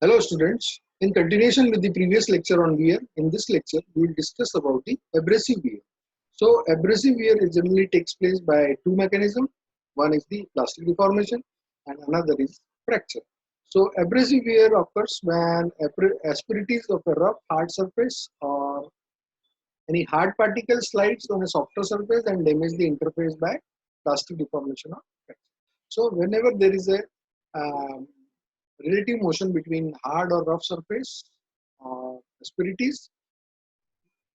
Hello students, in continuation with the previous lecture on wear, in this lecture we will discuss about the abrasive wear. So abrasive wear generally takes place by two mechanisms. One is the plastic deformation and another is fracture. So abrasive wear occurs when asperities of a rough hard surface or any hard particle slides on a softer surface and damage the interface by plastic deformation or fracture. So whenever there is a um, relative motion between hard or rough surface asperities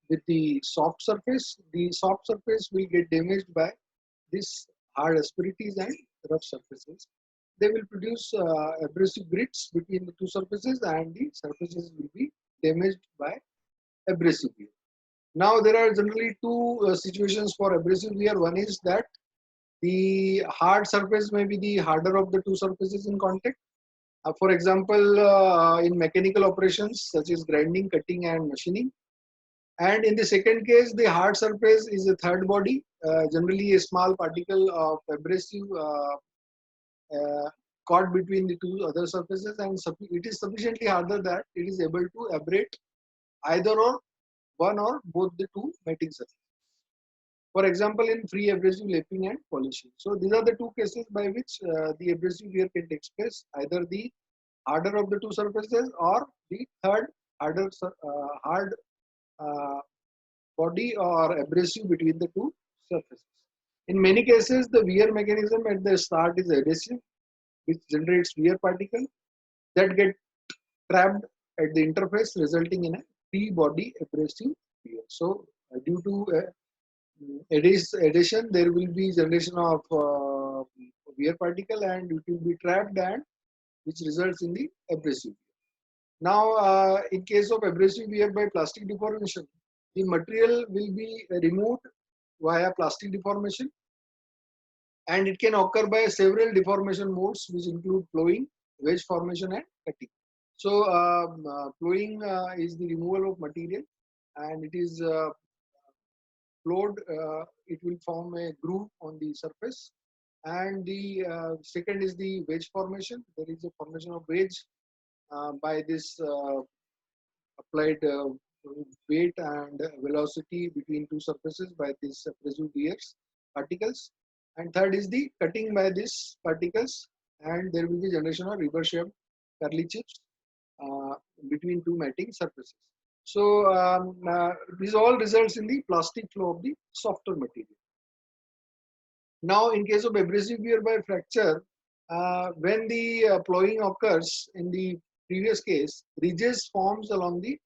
with the soft surface will get damaged by this hard asperities and rough surfaces. They will produce abrasive grits between the two surfaces and the surfaces will be damaged by abrasive wear. Now there are generally two situations for abrasive wear. One is that the hard surface may be the harder of the two surfaces in contact. For example, in mechanical operations such as grinding, cutting and machining. And in the second case, the hard surface is a third body, generally a small particle of abrasive caught between the two other surfaces, and it is sufficiently harder that it is able to abrade either or one or both the two mating surfaces. For example, in free abrasive lapping and polishing. So these are the two cases by which the abrasive wear can take place, either the harder of the two surfaces or the third hard uh, body or abrasive between the two surfaces. In many cases, the wear mechanism at the start is adhesive, which generates wear particles that get trapped at the interface, resulting in a free body abrasive wear. So, due to addition, there will be generation of wear particle and it will be trapped and which results in the abrasive. Now, in case of abrasive wear by plastic deformation, the material will be removed via plastic deformation, and it can occur by several deformation modes which include ploughing, wedge formation and cutting. So, ploughing is the removal of material and it is ploughed, it will form a groove on the surface. And the second is the wedge formation. There is a formation of wedge by this applied weight and velocity between two surfaces by these abrasive wears particles. And third is the cutting by these particles, and there will be generation of river shaped curly chips uh, between two matting surfaces. So this all results in the plastic flow of the softer material. Now, in case of abrasive wear by fracture, when the ploughing occurs in the previous case, ridges forms along the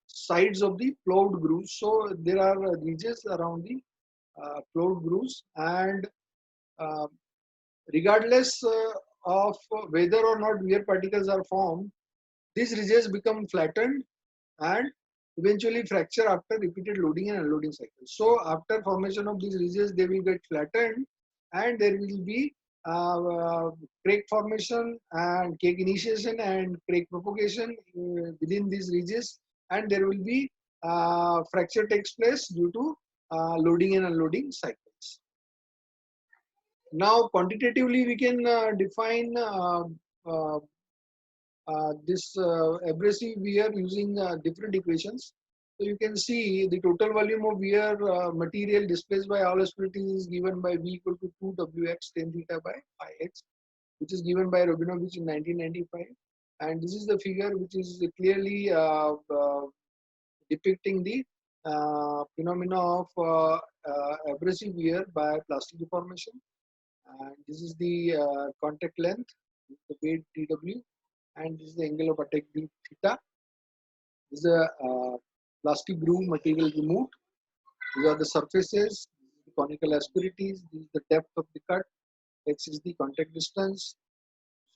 sides of the ploughed grooves. So there are ridges around the ploughed grooves, and uh, regardless of whether or not wear particles are formed, these ridges become flattened and eventually fracture after repeated loading and unloading cycles. So after formation of these ridges, they will get flattened and there will be crack formation and cake initiation and crack propagation within these ridges, and there will be fracture takes place due to loading and unloading cycles. Now quantitatively we can define uh, this abrasive wear using different equations. So you can see the total volume of wear material displaced by all asperities is given by V equal to 2Wx tan theta by pi x, which is given by Rabinovich in 1995. And this is the figure which is clearly depicting the phenomena of abrasive wear by plastic deformation. And this is the contact length, the weight Tw, and this is the angle of attack d theta. This is a plastic groove material removed. These are the surfaces, the conical asperities, this is the depth of the cut, x is the contact distance.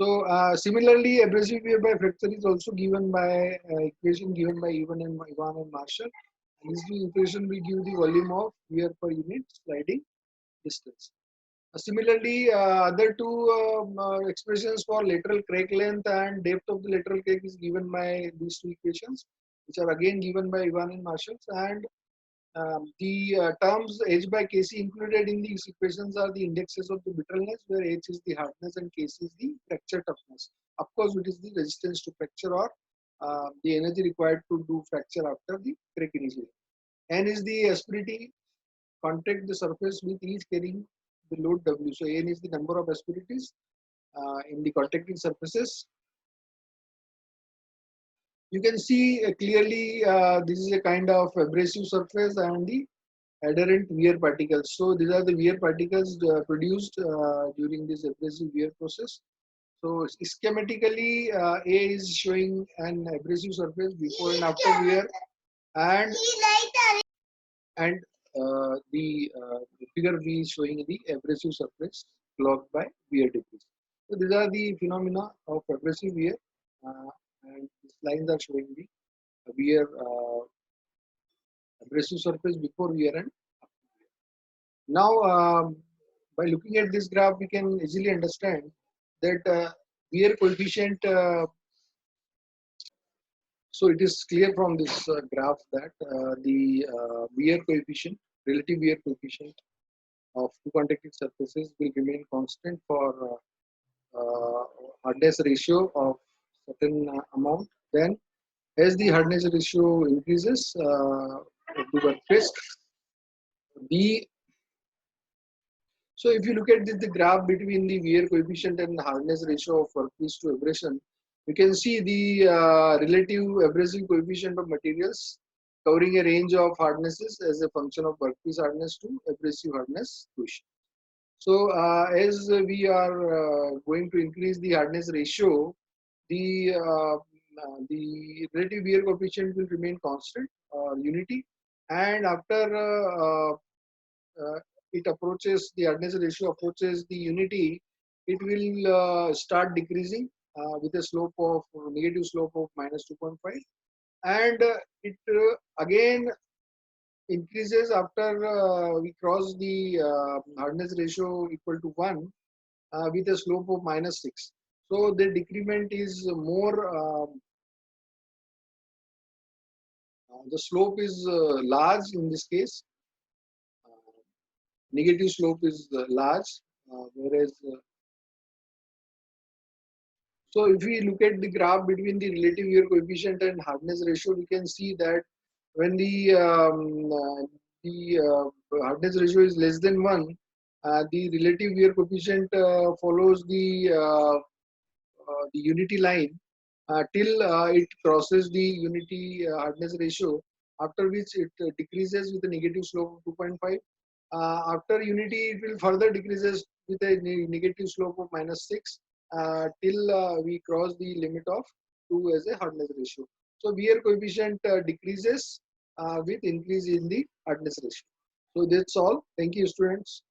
So similarly, abrasive wear by fracture is also given by equation given by Ivan and Marshall. And this equation will give the volume of wear per unit sliding distance. Similarly, other two expressions for lateral crack length and depth of the lateral crack is given by these two equations, which are again given by Ivan and Marshall. And The terms H by Kc included in these equations are the indexes of the brittleness, where H is the hardness and Kc is the fracture toughness. Of course, it is the resistance to fracture, or the energy required to do fracture after the crack initiation. N is the asperity, contact the surface with each carrying the load W. So N is the number of asperities in the contacting surfaces. You can see clearly this is a kind of abrasive surface and the adherent wear particles. So these are the wear particles produced during this abrasive wear process. So schematically, A is showing an abrasive surface before and after wear, and the figure B is showing the abrasive surface clogged by wear debris. So these are the phenomena of abrasive wear, and these lines are showing the wear abrasive surface before wear and after wear. Now, by looking at this graph, we can easily understand that wear coefficient. So it is clear from this graph that the wear coefficient, relative wear coefficient of two contacting surfaces will remain constant for hardness ratio of certain amount. Then, as the hardness ratio increases of the workpiece, the so if you look at the graph between the wear coefficient and the hardness ratio of workpiece to abrasion, you can see the relative abrasive coefficient of materials covering a range of hardnesses as a function of workpiece hardness to abrasive hardness coefficient. So as we are going to increase the hardness ratio, the relative wear coefficient will remain constant or unity, and after uh, it approaches the hardness ratio approaches the unity, it will start decreasing with a slope of negative slope of minus 2.5, and it again increases after we cross the hardness ratio equal to 1 with a slope of minus 6. So the decrement is more, the slope is large in this case. Negative slope is large, whereas so if we look at the graph between the relative wear coefficient and hardness ratio, we can see that when the hardness ratio is less than 1, the relative wear coefficient follows the unity line till it crosses the unity hardness ratio, after which it decreases with a negative slope of 2.5. After unity, it will further decreases with a negative slope of minus 6 till we cross the limit of 2 as a hardness ratio. So wear coefficient decreases with increase in the hardness ratio. So that's all. Thank you, students.